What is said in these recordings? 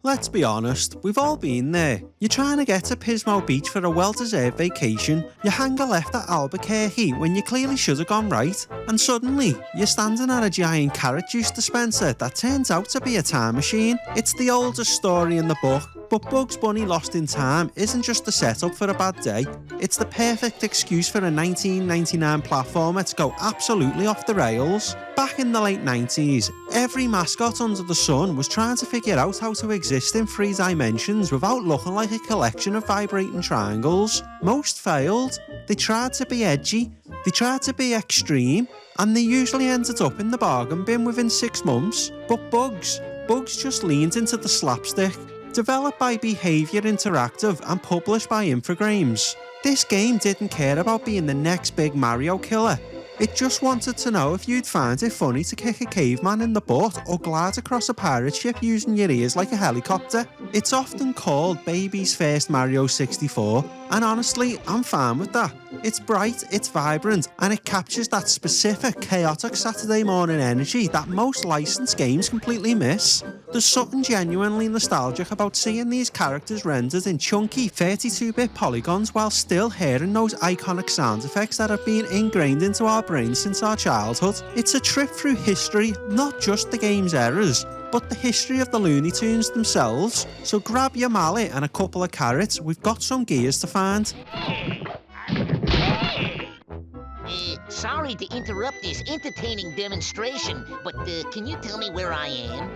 Let's be honest, we've all been there. You're trying to get to Pismo Beach for a well-deserved vacation, you hang a left at Albuquerque when you clearly should have gone right, and suddenly, you're standing at a giant carrot juice dispenser that turns out to be a time machine. It's the oldest story in the book, but Bugs Bunny Lost in Time isn't just the setup for a bad day, it's the perfect excuse for a 1999 platformer to go absolutely off the rails. Back in the late 90s, every mascot under the sun was trying to figure out how to exist in 3 dimensions without looking like a collection of vibrating triangles. Most failed. They tried to be edgy, they tried to be extreme, and they usually ended up in the bargain bin within 6 months. But Bugs just leaned into the slapstick. Developed by Behaviour Interactive and published by Infogrames. This game didn't care about being the next big Mario killer. It just wanted to know if you'd find it funny to kick a caveman in the butt or glide across a pirate ship using your ears like a helicopter. It's often called baby's first Mario 64, and honestly, I'm fine with that. It's bright, it's vibrant, and it captures that specific chaotic Saturday morning energy that most licensed games completely miss. There's something genuinely nostalgic about seeing these characters rendered in chunky 32-bit polygons while still hearing those iconic sound effects that have been ingrained into our brains since our childhood. It's a trip through history, not just the game's errors, but the history of the Looney Tunes themselves. So grab your mallet and a couple of carrots, we've got some gears to find. Sorry to interrupt this entertaining demonstration, but can you tell me where I am?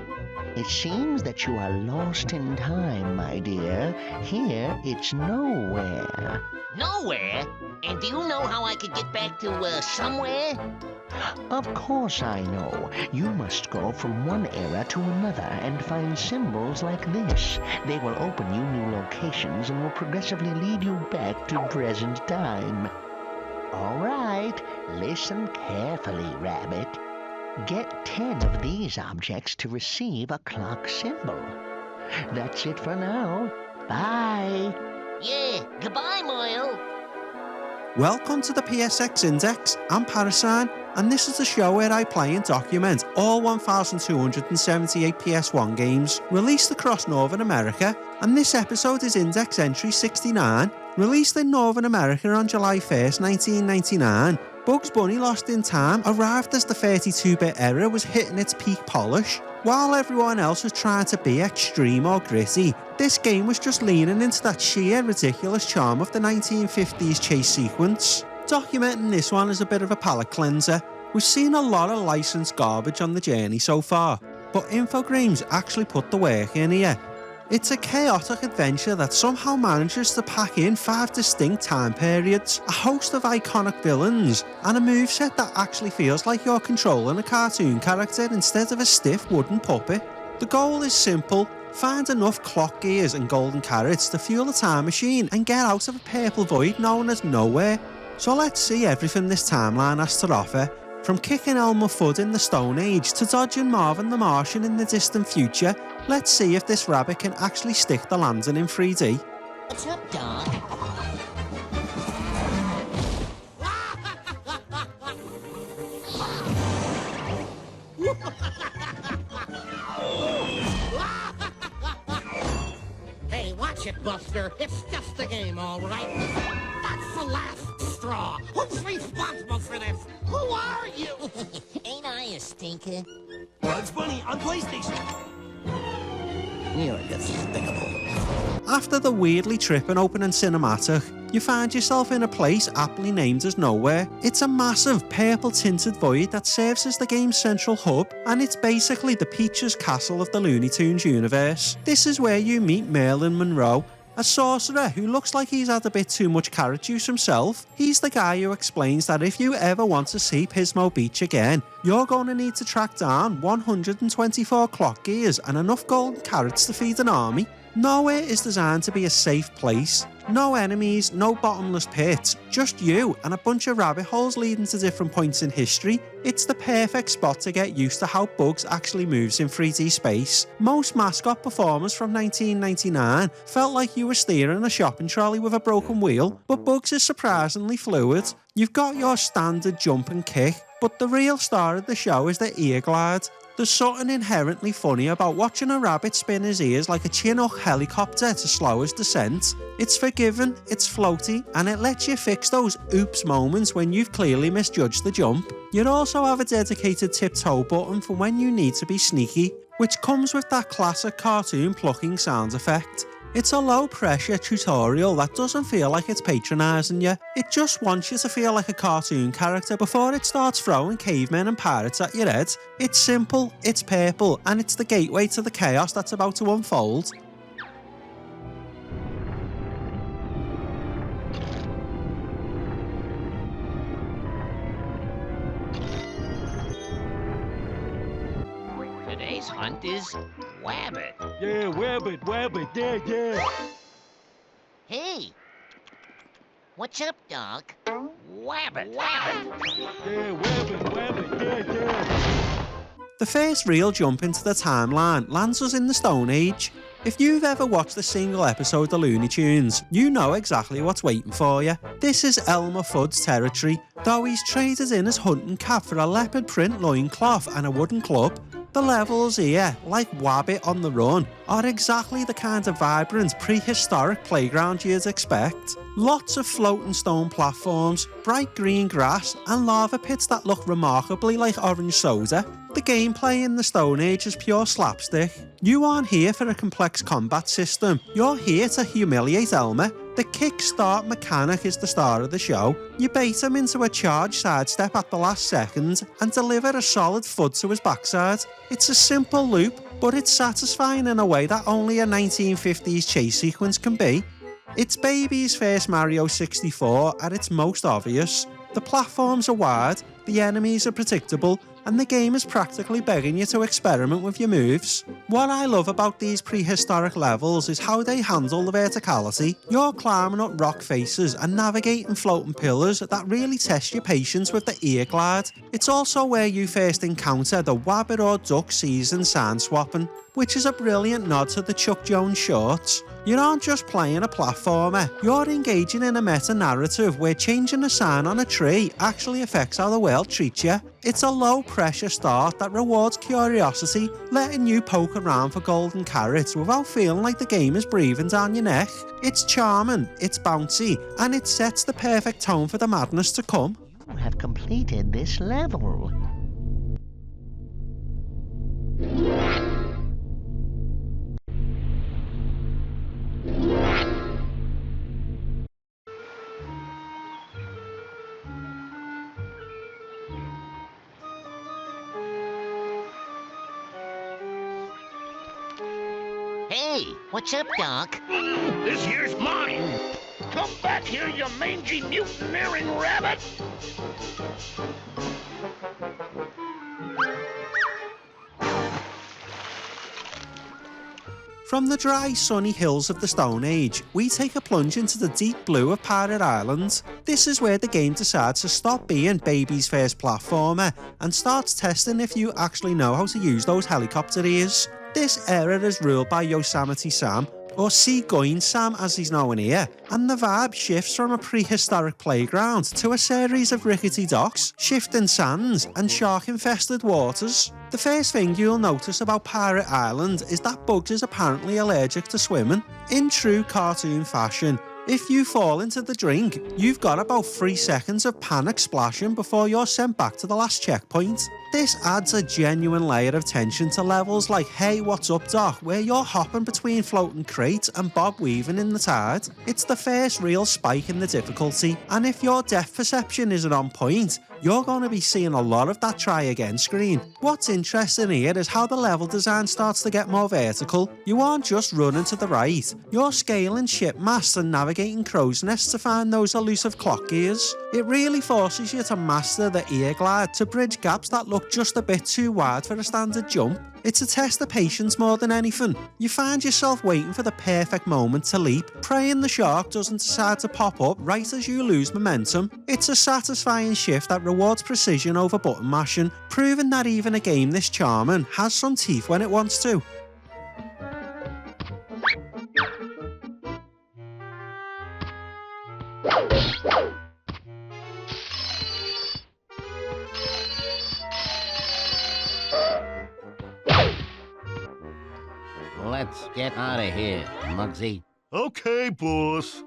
It seems that you are lost in time, my dear. Here, it's nowhere. Nowhere? And do you know how I could get back to, somewhere? Of course I know. You must go from one era to another and find symbols like this. They will open you new locations and will progressively lead you back to present time. All right, listen carefully, Rabbit. Get 10 of these objects to receive a clock symbol. That's it for now. Bye. Yeah, goodbye, Moyle. Welcome to the PSX Index. I'm Parasine, and this is the show where I play and document all 1,278 PS1 games released across Northern America, and this episode is Index Entry 69. Released in Northern America on July 1st, 1999, Bugs Bunny Lost in Time arrived as the 32-bit era was hitting its peak polish. While everyone else was trying to be extreme or gritty, this game was just leaning into that sheer ridiculous charm of the 1950s chase sequence. Documenting this one is a bit of a palate cleanser. We've seen a lot of licensed garbage on the journey so far, but Infogrames actually put the work in here. It's a chaotic adventure that somehow manages to pack in 5 distinct time periods, a host of iconic villains, and a moveset that actually feels like you're controlling a cartoon character instead of a stiff wooden puppet. The goal is simple: find enough clock gears and golden carrots to fuel a time machine and get out of a purple void known as nowhere. So let's see everything this timeline has to offer. From kicking Elmer Fudd in the Stone Age to dodging Marvin the Martian in the distant future, let's see if this rabbit can actually stick the landing in 3D. What's up, Doc? Hey, watch it, Buster. It's just a game, all right? That's the last straw. Who's responsible for this? Who are you? Ain't I a stinker? Bugs Bunny on PlayStation. You're despicable. After the weirdly tripping opening cinematic, you find yourself in a place aptly named as Nowhere. It's a massive purple-tinted void that serves as the game's central hub, and it's basically the Peach's Castle of the Looney Tunes universe. This is where you meet Merlin Monroe, a sorcerer who looks like he's had a bit too much carrot juice himself. He's the guy who explains that if you ever want to see Pismo Beach again, you're going to need to track down 124 clock gears and enough golden carrots to feed an army. Nowhere is designed to be a safe place. No enemies, no bottomless pits, just you and a bunch of rabbit holes leading to different points in history. It's the perfect spot to get used to how Bugs actually moves in 3D space. Most mascot performers from 1999 felt like you were steering a shopping trolley with a broken wheel, but Bugs is surprisingly fluid. You've got your standard jump and kick, but the real star of the show is the ear glide. There's something inherently funny about watching a rabbit spin his ears like a Chinook helicopter to slow his descent. It's forgiving, it's floaty, and it lets you fix those oops moments when you've clearly misjudged the jump. You also have a dedicated tiptoe button for when you need to be sneaky, which comes with that classic cartoon plucking sound effect. It's a low-pressure tutorial that doesn't feel like it's patronising you. It just wants you to feel like a cartoon character before it starts throwing cavemen and pirates at your head. It's simple, it's purple, and it's the gateway to the chaos that's about to unfold. Today's hunt is Wabbit. Yeah, Wabbit, yeah. Hey! What's up, Doc? Wabbit! Yeah, Wabbit, yeah. The first real jump into the timeline lands us in the Stone Age. If you've ever watched a single episode of Looney Tunes, you know exactly what's waiting for you. This is Elmer Fudd's territory, though he's traded in as hunting cap for a leopard print loincloth and a wooden club. The levels here, like Wabbit on the Run, are exactly the kind of vibrant, prehistoric playground you'd expect. Lots of floating stone platforms, bright green grass, and lava pits that look remarkably like orange soda. The gameplay in the Stone Age is pure slapstick. You aren't here for a complex combat system, you're here to humiliate Elmer. The kickstart mechanic is the star of the show. You bait him into a charge sidestep at the last second and deliver a solid FUD to his backside. It's a simple loop, but it's satisfying in a way that only a 1950s chase sequence can be. It's baby's first Mario 64 at its most obvious. The platforms are wide, the enemies are predictable, and the game is practically begging you to experiment with your moves. What I love about these prehistoric levels is how they handle the verticality. You're climbing up rock faces and navigating floating pillars that really test your patience with the ear glide. It's also where you first encounter the Wabbit or Duck season sign swapping, which is a brilliant nod to the Chuck Jones shorts. You aren't just playing a platformer, you're engaging in a meta-narrative where changing a sign on a tree actually affects how the world treats you. It's a low-pressure start that rewards curiosity, letting you poke around for golden carrots without feeling like the game is breathing down your neck. It's charming, it's bouncy, and it sets the perfect tone for the madness to come. You have completed this level. Hey, what's up, Doc? This here's mine. Come back here, you mangy mutineering rabbit. From the dry, sunny hills of the Stone Age, we take a plunge into the deep blue of Pirate Island. This is where the game decides to stop being baby's first platformer and starts testing if you actually know how to use those helicopter ears. This era is ruled by Yosemite Sam, or Seagoing Sam as he's known here, and the vibe shifts from a prehistoric playground to a series of rickety docks, shifting sands, and shark-infested waters. The first thing you'll notice about Pirate Island is that Bugs is apparently allergic to swimming. In true cartoon fashion, if you fall into the drink, you've got about 3 seconds of panic splashing before you're sent back to the last checkpoint. This adds a genuine layer of tension to levels like Hey What's Up Doc, where you're hopping between floating crates and bob weaving in the tide. It's the first real spike in the difficulty, and if your depth perception isn't on point, you're going to be seeing a lot of that try again screen. What's interesting here is how the level design starts to get more vertical. You aren't just running to the right, you're scaling ship masts and navigating crow's nests to find those elusive clock gears. It really forces you to master the ear glide to bridge gaps that look just a bit too wide for a standard jump. It's a test of patience more than anything. You find yourself waiting for the perfect moment to leap, praying the shark doesn't decide to pop up right as you lose momentum. It's a satisfying shift that rewards precision over button mashing, proving that even a game this charming has some teeth when it wants to. let's get out of here, Muggsy. Okay, boss.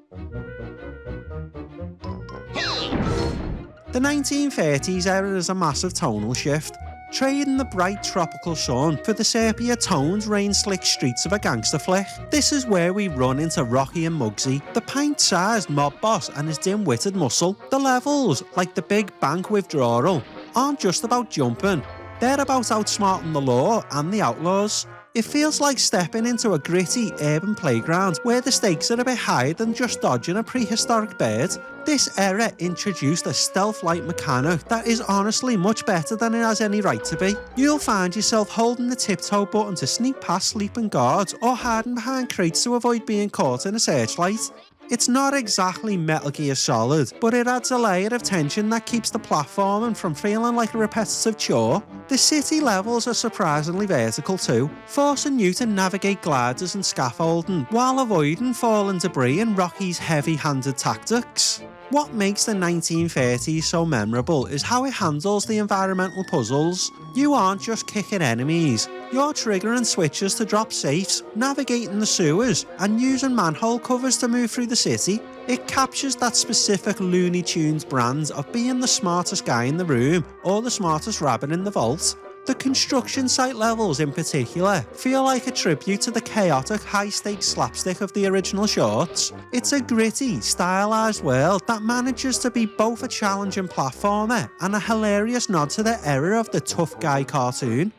The 1930s era is a massive tonal shift, trading the bright tropical sun for the sepia tones rain-slick streets of a gangster flick. This is where we run into Rocky and Muggsy, the pint-sized mob boss and his dim-witted muscle. The levels, like the big bank withdrawal, aren't just about jumping, they're about outsmarting the law and the outlaws. It feels like stepping into a gritty urban playground where the stakes are a bit higher than just dodging a prehistoric bird. This era introduced a stealth-like mechanic that is honestly much better than it has any right to be. You'll find yourself holding the tiptoe button to sneak past sleeping guards or hiding behind crates to avoid being caught in a searchlight. It's not exactly Metal Gear Solid, but it adds a layer of tension that keeps the platforming from feeling like a repetitive chore. The city levels are surprisingly vertical too, forcing you to navigate gliders and scaffolding while avoiding falling debris and Rocky's heavy-handed tactics. What makes the 1930s so memorable is how it handles the environmental puzzles. You aren't just kicking enemies, you're triggering switches to drop safes, navigating the sewers, and using manhole covers to move through the city. It captures that specific Looney Tunes brand of being the smartest guy in the room or the smartest rabbit in the vault. The construction site levels in particular feel like a tribute to the chaotic high-stakes slapstick of the original shorts. It's a gritty, stylised world that manages to be both a challenging platformer and a hilarious nod to the era of the tough guy cartoon.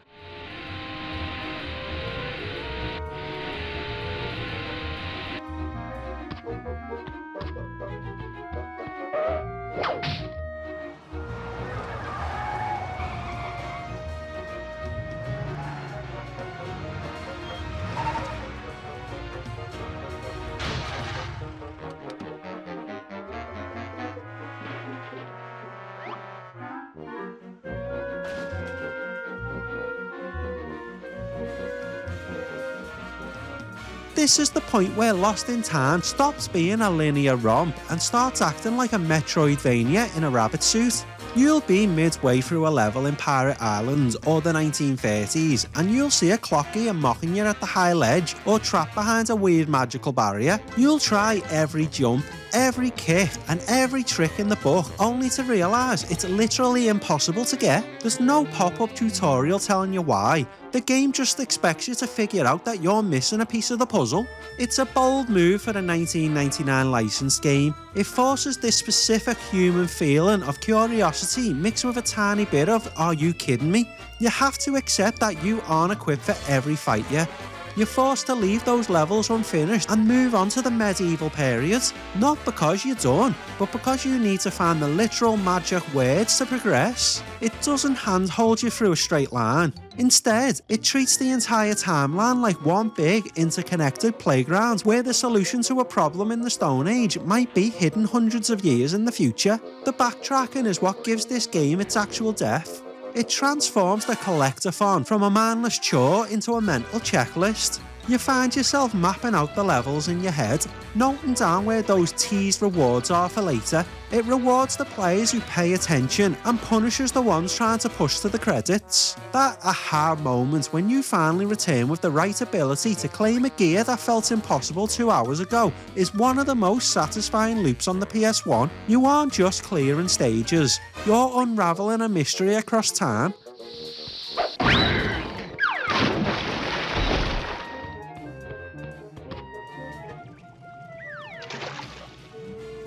This is the point where Lost in Time stops being a linear romp and starts acting like a Metroidvania in a rabbit suit. You'll be midway through a level in Pirate Island or the 1930s and you'll see a clock gear mocking you at the high ledge or trapped behind a weird magical barrier. You'll try every jump, every kick and every trick in the book only to realise it's literally impossible to get. There's no pop-up tutorial telling you why. The game just expects you to figure out that you're missing a piece of the puzzle. It's a bold move for a 1999 licensed game. It forces this specific human feeling of curiosity mixed with a tiny bit of "are you kidding me?" You have to accept that you aren't equipped for every fight yet. You're forced to leave those levels unfinished and move on to the medieval period, not because you're done, but because you need to find the literal magic words to progress. It doesn't handhold you through a straight line. Instead, it treats the entire timeline like one big, interconnected playground where the solution to a problem in the Stone Age might be hidden hundreds of years in the future. The backtracking is what gives this game its actual depth. It transforms the Collectathon from a mindless chore into a mental checklist. You find yourself mapping out the levels in your head, noting down where those teased rewards are for later. It rewards the players who pay attention and punishes the ones trying to push to the credits. That aha moment when you finally return with the right ability to claim a gear that felt impossible 2 hours ago is one of the most satisfying loops on the PS1. You aren't just clearing stages, you're unravelling a mystery across time.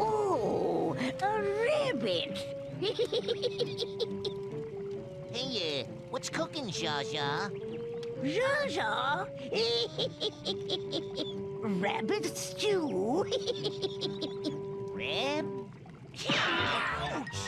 Oh, a rabbit. Hey, what's cooking, Zsa Zsa? Zsa Zsa. Rabbit stew. Rab? Ouch!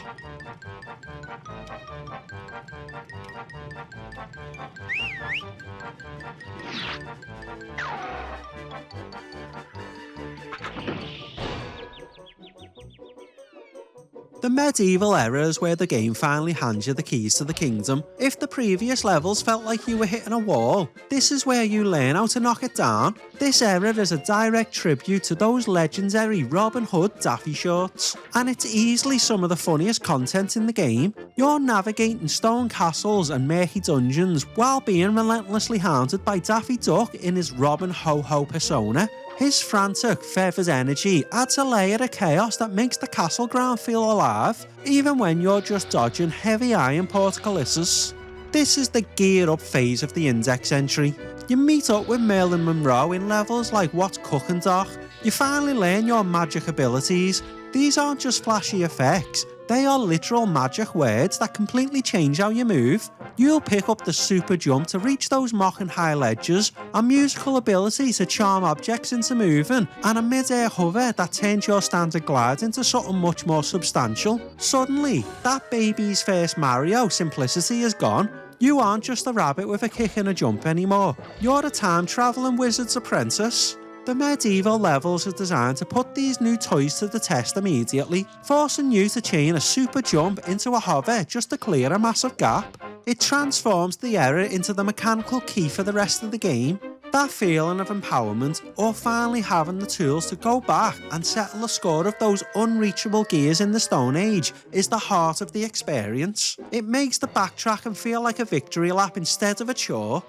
The medieval era is where the game finally hands you the keys to the kingdom. If the previous levels felt like you were hitting a wall, this is where you learn how to knock it down. This era is a direct tribute to those legendary Robin Hood Daffy shorts, and it's easily some of the funniest content in the game. You're navigating stone castles and murky dungeons while being relentlessly haunted by Daffy Duck in his Robin Ho-Ho persona. His frantic, feathered energy adds a layer of chaos that makes the castle ground feel alive, even when you're just dodging heavy iron portcullises. This is the gear up phase of the index entry. You meet up with Marilyn Monroe in levels like What's Cookin' Doc. You finally learn your magic abilities. These aren't just flashy effects, they are literal magic words that completely change how you move. You'll pick up the super jump to reach those mocking high ledges, a musical ability to charm objects into moving, and a mid-air hover that turns your standard glide into something much more substantial. Suddenly, that baby's first Mario simplicity is gone. You aren't just a rabbit with a kick and a jump anymore. You're a time-travelling wizard's apprentice. The medieval levels are designed to put these new toys to the test immediately, forcing you to chain a super jump into a hover just to clear a massive gap. It transforms the era into the mechanical key for the rest of the game. That feeling of empowerment, or finally having the tools to go back and settle a score of those unreachable gears in the Stone Age, is the heart of the experience. It makes the backtracking feel like a victory lap instead of a chore.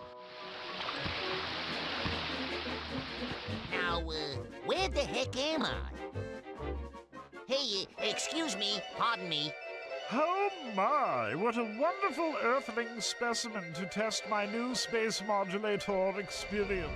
Where the heck am I? Hey, excuse me, pardon me. Oh my, what a wonderful Earthling specimen to test my new space modulator experience.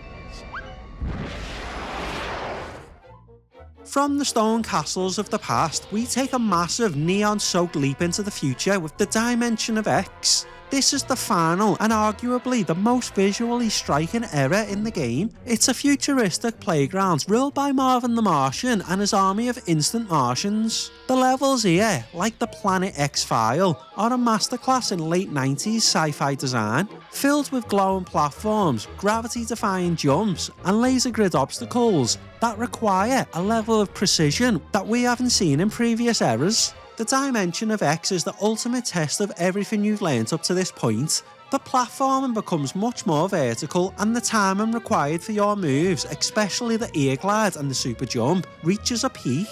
From the stone castles of the past, we take a massive neon-soaked leap into the future with the Dimension of X. This is the final and arguably the most visually striking era in the game. It's a futuristic playground ruled by Marvin the Martian and his army of instant Martians. The levels here, like the Planet X-File, are a masterclass in late 90s sci-fi design, filled with glowing platforms, gravity-defying jumps, and laser grid obstacles that require a level of precision that we haven't seen in previous eras. The Dimension of X is the ultimate test of everything you've learnt up to this point. The platforming becomes much more vertical, and the timing required for your moves, especially the ear glide and the super jump, reaches a peak.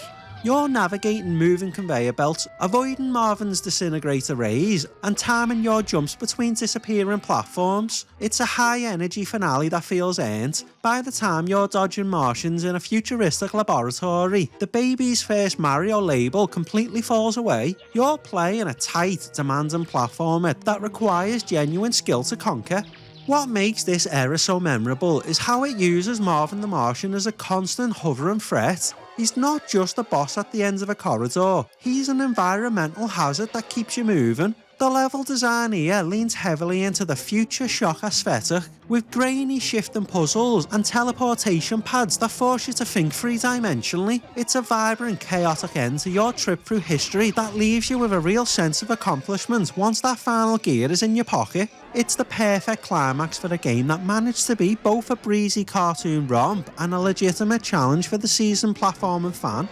You're navigating moving conveyor belts, avoiding Marvin's disintegrator rays, and timing your jumps between disappearing platforms. It's a high-energy finale that feels earned. By the time you're dodging Martians in a futuristic laboratory, the baby's first Mario label completely falls away. You're playing a tight, demanding platformer that requires genuine skill to conquer. What makes this era so memorable is how it uses Marvin the Martian as a constant hovering threat. He's not just a boss at the end of a corridor, he's an environmental hazard that keeps you moving. The level design here leans heavily into the future shock aesthetic, with grainy shifting puzzles and teleportation pads that force you to think three-dimensionally. It's a vibrant, chaotic end to your trip through history that leaves you with a real sense of accomplishment once that final gear is in your pocket. It's the perfect climax for a game that managed to be both a breezy cartoon romp and a legitimate challenge for the seasoned platforming fan.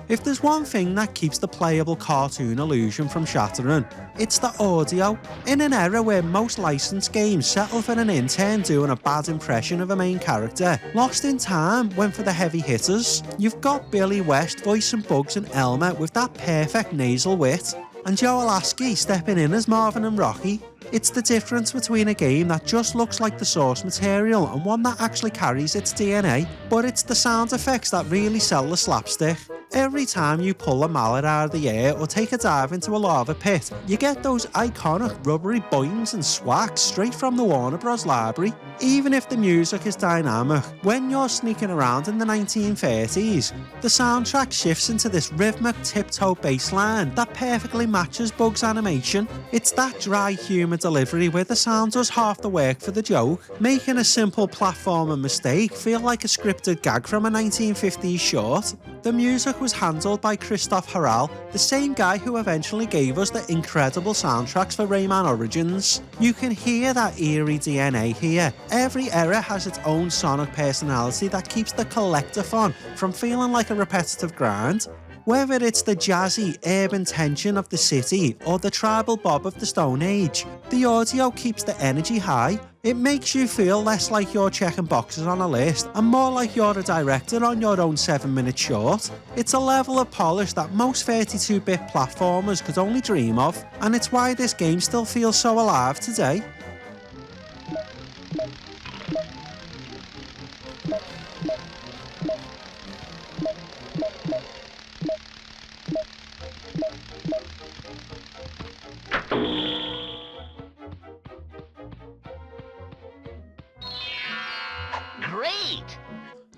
If there's one thing that keeps the playable cartoon illusion from shattering, it's the audio. In an era where most licensed games settle for an intern doing a bad impression of a main character, Lost in Time went for the heavy hitters. You've got Billy West voicing Bugs and Elmer with that perfect nasal wit, and Joe Alaskey stepping in as Marvin and Rocky. It's the difference between a game that just looks like the source material and one that actually carries its DNA, but it's the sound effects that really sell the slapstick. Every time you pull a mallet out of the air or take a dive into a lava pit, you get those iconic rubbery boings and swacks straight from the Warner Bros. Library. Even if the music is dynamic, when you're sneaking around in the 1930s, the soundtrack shifts into this rhythmic tiptoe bass line that perfectly matches Bugs' animation. It's that dry humour delivery where the sound does half the work for the joke, making a simple platforming mistake feel like a scripted gag from a 1950s short. The music was handled by Christoph Harral, the same guy who eventually gave us the incredible soundtracks for Rayman Origins. You can hear that eerie DNA here. Every era has its own sonic personality that keeps the Collectathon from feeling like a repetitive grind. Whether it's the jazzy, urban tension of the city or the tribal bob of the Stone Age, the audio keeps the energy high. It makes you feel less like you're checking boxes on a list and more like you're a director on your own 7-minute short. It's a level of polish that most 32-bit platformers could only dream of, and it's why this game still feels so alive today. Great!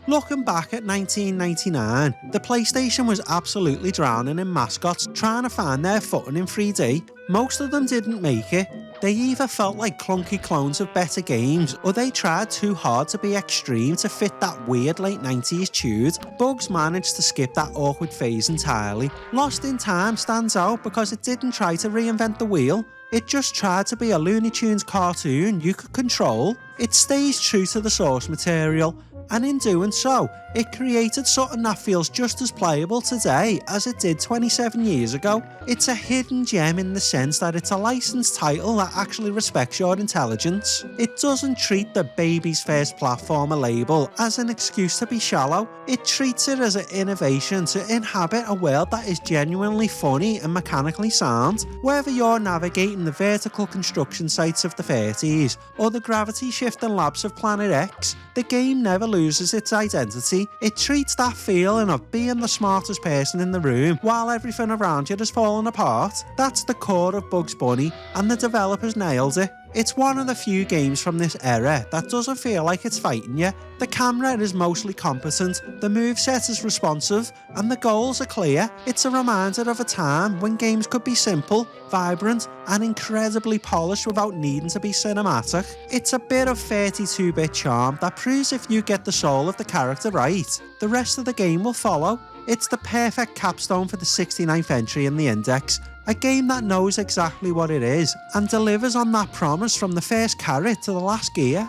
Looking back at 1999, the PlayStation was absolutely drowning in mascots trying to find their footing in 3D. Most of them didn't make it. They either felt like clunky clones of better games, or they tried too hard to be extreme to fit that weird late 90s tude. Bugs managed to skip that awkward phase entirely. Lost in Time stands out because it didn't try to reinvent the wheel. It just tried to be a Looney Tunes cartoon you could control. It stays true to the source material, and in doing so, it created something that feels just as playable today as it did 27 years ago. It's a hidden gem in the sense that it's a licensed title that actually respects your intelligence. It doesn't treat the baby's first platformer label as an excuse to be shallow. It treats it as an innovation to inhabit a world that is genuinely funny and mechanically sound. Whether you're navigating the vertical construction sites of the 30s or the gravity shifting labs of Planet X, the game never loses its identity. It treats that feeling of being the smartest person in the room while everything around you is falling apart. That's the core of Bugs Bunny, and the developers nailed it. It's one of the few games from this era that doesn't feel like it's fighting you. The camera is mostly competent, the moveset is responsive, and the goals are clear. It's a reminder of a time when games could be simple, vibrant, and incredibly polished without needing to be cinematic. It's a bit of 32-bit charm that proves if you get the soul of the character right, the rest of the game will follow. It's the perfect capstone for the 69th entry in the index, a game that knows exactly what it is and delivers on that promise from the first carrot to the last gear.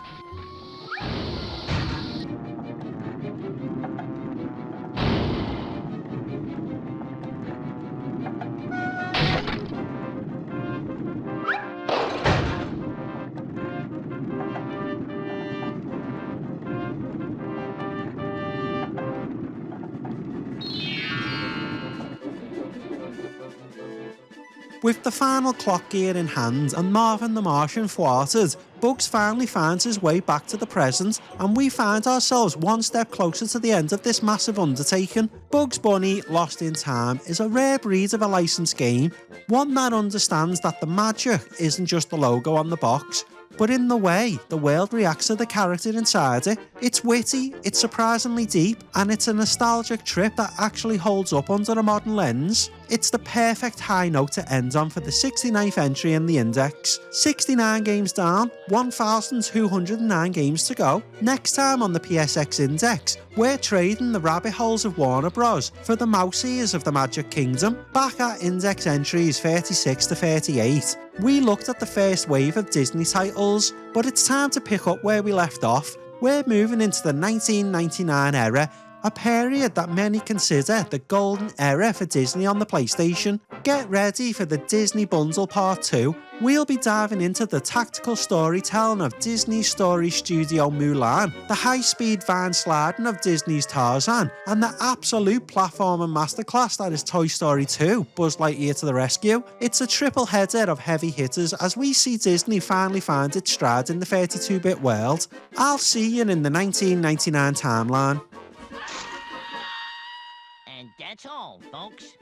With the final clock gear in hand and Marvin the Martian thwarted, Bugs finally finds his way back to the present, and we find ourselves one step closer to the end of this massive undertaking. Bugs Bunny Lost in Time is a rare breed of a licensed game, one that understands that the magic isn't just the logo on the box, but in the way the world reacts to the character inside it. It's witty, it's surprisingly deep, and it's a nostalgic trip that actually holds up under a modern lens. It's the perfect high note to end on for the 69th entry in the index. 69 games down, 1,209 games to go. Next time on the PSX index, we're trading the rabbit holes of Warner Bros. For the mouse ears of the Magic Kingdom. Back at index entries 36 to 38. We looked at the first wave of Disney titles, but it's time to pick up where we left off. We're moving into the 1999 era, a period that many consider the golden era for Disney on the PlayStation. Get ready for the Disney Bundle Part 2. We'll be diving into the tactical storytelling of Disney's story studio Mulan, the high-speed vine sliding of Disney's Tarzan, and the absolute platforming masterclass that is Toy Story 2, Buzz Lightyear to the rescue. It's a triple header of heavy hitters as we see Disney finally find its stride in the 32-bit world. I'll see you in the 1999 timeline. And that's all, folks.